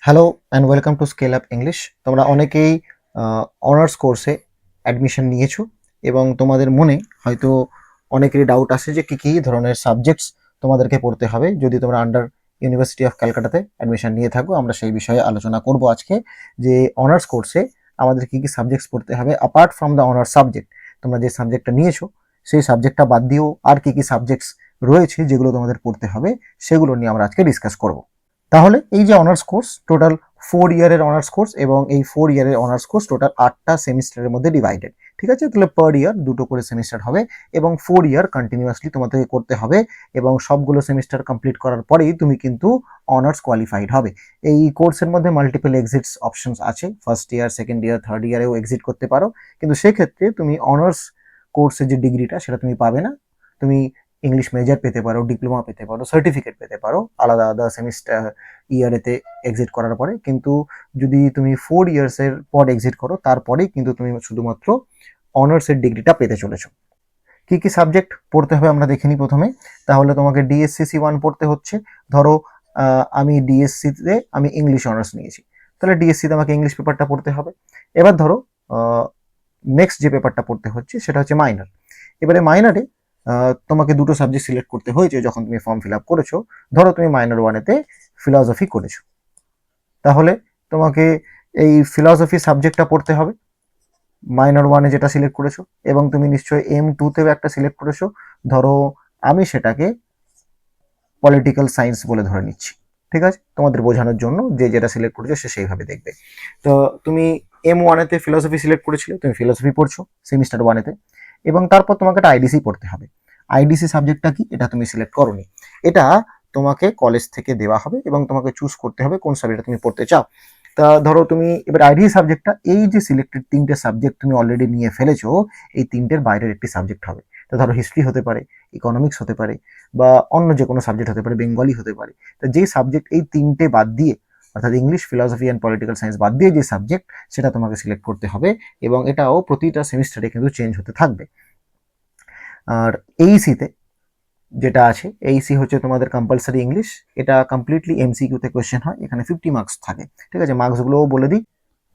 Hello and welcome to scale up English. তোমরা অনেকেই honours কোর্সে অ্যাডমিশন নিয়েছো এবং তোমাদের মনে হয়তো অনেকেরই ডাউট আসে যে কী কী ধরনের সাবজেক্টস তোমাদেরকে পড়তে হবে যদি তোমরা আন্ডার ইউনিভার্সিটি অফ ক্যালকাটাতে অ্যাডমিশন নিয়ে থাকো। আমরা সেই বিষয়ে আলোচনা করব আজকে, যে অনার্স কোর্সে আমাদের কী কী সাবজেক্টস পড়তে হবে apart from the honours subject. তোমরা যে সাবজেক্টটা নিয়েছো সেই সাবজেক্টটা বাদ দিয়েও আর কী কী সাবজেক্টস রয়েছে যেগুলো তোমাদের পড়তে হবে সেগুলো নিয়ে আমরা আজকে ডিসকাস করব। তাহলে এই যে অনার্স কোর্স টোটাল 4 ইয়ারের অনার্স কোর্স, এবং এই 4 ইয়ারের অনার্স কোর্স টোটাল 8টা সেমিস্টারের মধ্যে ডিভাইডেড। ঠিক আছে, তাহলে পার ইয়ার 2টো করে সেমিস্টার হবে এবং 4 ইয়ার কন্টিনিউয়াসলি তোমাদেরকে করতে হবে, এবং সবগুলো সেমিস্টার কমপ্লিট করার পরেই তুমি কিন্তু অনার্স কোয়ালিফাইড হবে। এই কোর্সের মধ্যে মাল্টিপল এক্সিটস অপশনস আছে, first year, second year, third ইয়ারেও এক্সিট করতে পারো, কিন্তু সেক্ষেত্রে তুমি অনার্স কোর্সের যে ডিগ্রিটা সেটা তুমি পাবে না। তুমি ইংলিশ মেজর পেতে পারো, ডিপ্লোমা পেতে পারো, সার্টিফিকেট পেতে পারো আলাদা আলাদা সেমিস্টার ইয়ারেতে এক্সিট করার পরে। কিন্তু যদি তুমি 4 ইয়ার্সের পর এক্সিট করো তারপরেই কিন্তু তুমি শুধুমাত্র অনার্সের ডিগ্রিটা পেতে চলেছো। কি কি সাবজেক্ট পড়তে হবে আমরা দেখে নিই প্রথমে। তাহলে তোমাকে ডিএসসিসি 1 পড়তে হচ্ছে। ধরো আমি ডিএসসিতে আমি ইংলিশ অনার্স নিয়েছি, তাহলে ডিএসসিতে আমাকে ইংলিশ পেপারটা পড়তে হবে। এবার ধরো নেক্সট যে পেপারটা পড়তে হচ্ছে সেটা হচ্ছে মাইনর। এবারে মাইনরে তোমাকে দুটো সাবজেক্ট সিলেক্ট করতে হয়েছে যখন তুমি ফর্ম ফিল আপ করেছো। ধরো তুমি মাইনর 1-এতে ফিলসফি করেছো, তাহলে তোমাকে এই ফিলসফি সাবজেক্টটা পড়তে হবে মাইনর 1-এ যেটা সিলেক্ট করেছো, এবং তুমি নিশ্চয়ই M2-তেও একটা সিলেক্ট করেছো। ধরো আমি সেটাকে পলিটিক্যাল সায়েন্স বলে ধরে নিচ্ছি, ঠিক আছে, তোমাদের বোঝানোর জন্য যে যেটা সিলেক্ট করেছো সে সেইভাবে দেখবে। তো তুমি M1-এতে ফিলসফি সিলেক্ট করেছিলে, তুমি ফিলসফি পড়ছো সেমিস্টার 1-এতে, এবং তারপর তোমাকে একটা আইডিসি পড়তে হবে। আইডিসি সাবজেক্টটা কি এটা তুমি সিলেক্ট করোনি, এটা তোমাকে কলেজ থেকে দেওয়া হবে এবং তোমাকে চুজ করতে হবে কোন সাবজেক্টটা তুমি পড়তে চাও। তা ধরো তুমি এবার আইডিসি সাবজেক্টটা, এই যে সিলেক্টেড 3টে সাবজেক্ট তুমি অলরেডি নিয়ে ফেলেছো, এই 3টের বাইরের একটি সাবজেক্ট হবে। তো ধরো হিস্ট্রি হতে পারে, ইকোনমিক্স হতে পারে, বা অন্য যে কোনো সাবজেক্ট হতে পারে, বেঙ্গলি হতে পারে। তো যেই সাবজেক্ট এই 3টে বাদ দিয়ে, অর্থাৎ English, philosophy and political science বাদ দিয়ে যে সাবজেক্ট, সেটা তোমাকে সিলেক্ট করতে হবে, এবং এটাও প্রতিটা সেমিস্টারে কিন্তু চেঞ্জ হতে থাকবে। আর এইসিতে যেটা আছে, এইসি হচ্ছে তোমাদের কম্পালসারি ইংলিশ। এটা কমপ্লিটলি এমসিকিউতে কোয়েশ্চেন হয়, এখানে 50 মার্কস থাকে। ঠিক আছে, মার্কসগুলোও বলে দিই।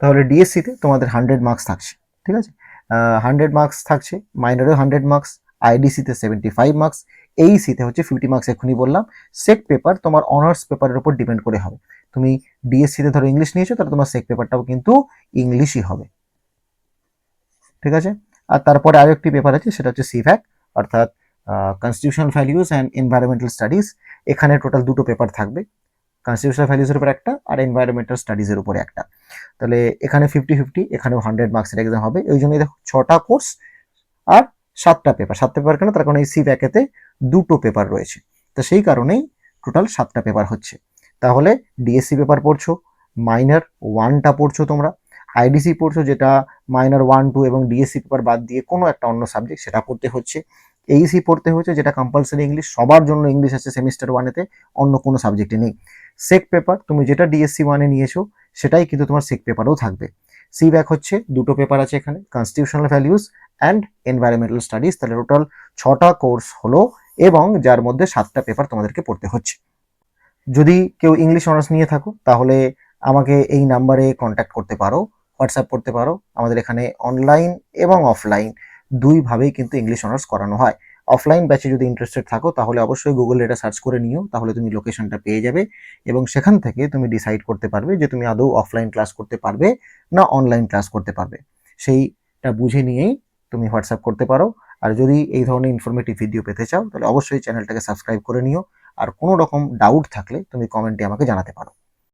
তাহলে ডিএসসিতে তোমাদের 100 মার্কস থাকছে, ঠিক আছে, 100 মার্কস থাকছে। মাইনরেও 100 মার্কস, আইডিসিতে 75 মার্কস, এইসিতে হচ্ছে 50 মার্কস। এক্ষুনি বললাম সেক পেপার তোমার অনার্স পেপারের উপর ডিপেন্ড করে হবে। তুমি ডিএসসিতে ধরো ইংলিশ নিয়েছো, তাহলে তোমার সেক পেপারটাও কিন্তু ইংলিশই হবে, ঠিক আছে। আর তারপরে আরো একটি পেপার আছে, সেটা হচ্ছে সিভ্যাক, অর্থাৎ constitutional values and environmental studies. এখানে টোটাল দুটো পেপার থাকবে, কনস্টিটিউশনাল ভ্যালিউসের উপর একটা আর এনভায়রনমেন্টাল স্টাডিজের উপরে একটা। তাহলে এখানে 50-50, এখানেও 100 মার্কসের এক্সাম হবে। ওই জন্যই দেখো 6টা কোর্স আর 7টা পেপার। 7টা পেপার কেন, তার কারণ এই সিভ্যাকেতে দুটো পেপার রয়েছে, তো সেই কারণেই টোটাল 7টা পেপার হচ্ছে। তাহলে ডিএসসি পেপার পড়ছো, মাইনর 1টা পড়ছো তোমরা, আইডিসি পড়ছো যেটা মাইনর 1, 2 এবং ডিএসসি পেপার বাদ দিয়ে কোনো একটা অন্য সাবজেক্ট সেটা পড়তে হচ্ছে। এইসি পড়তে হচ্ছে, যেটা কম্পালসারি ইংলিশ, সবার জন্য ইংলিশ আছে সেমিস্টার 1-এতে, অন্য কোনো সাবজেক্টে নেই। সেক পেপার তুমি যেটা ডিএসসি 1-এ নিয়েছো সেটাই কিন্তু তোমার সেক পেপারও থাকবে। সিভ্যাক হচ্ছে দুটো পেপার আছে এখানে, constitutional values and environmental studies. তাহলে টোটাল 6টা কোর্স হলো, এবং যার মধ্যে 7টা পেপার তোমাদেরকে পড়তে হচ্ছে। যদি কেউ ইংলিশ অনার্স নিয়ে থাকো তাহলে আমাকে এই নাম্বারে কন্ট্যাক্ট করতে পারো, হোয়াটসঅ্যাপ করতে পারো। আমাদের এখানে অনলাইন এবং অফলাইন দুইভাবেই কিন্তু ইংলিশ অনার্স করানো হয়। অফলাইন ব্যাচে যদি ইন্টারেস্টেড থাকো তাহলে অবশ্যই গুগলে এটা সার্চ করে নিও, তাহলে তুমি লোকেশনটা পেয়ে যাবে, এবং সেখান থেকে তুমি ডিসাইড করতে পারবে যে তুমি আদৌ অফলাইন ক্লাস করতে পারবে না অনলাইন ক্লাস করতে পারবে। সেইটা বুঝে নিয়েই তুমি হোয়াটসঅ্যাপ করতে পারো। আর যদি এই ধরনের ইনফরমেটিভ ভিডিও পেতে চাও তাহলে অবশ্যই চ্যানেলটাকে সাবস্ক্রাইব করে নিও। আর কোনো রকম ডাউট থাকলে তুমি কমেন্টে আমাকে জানাতে পারো।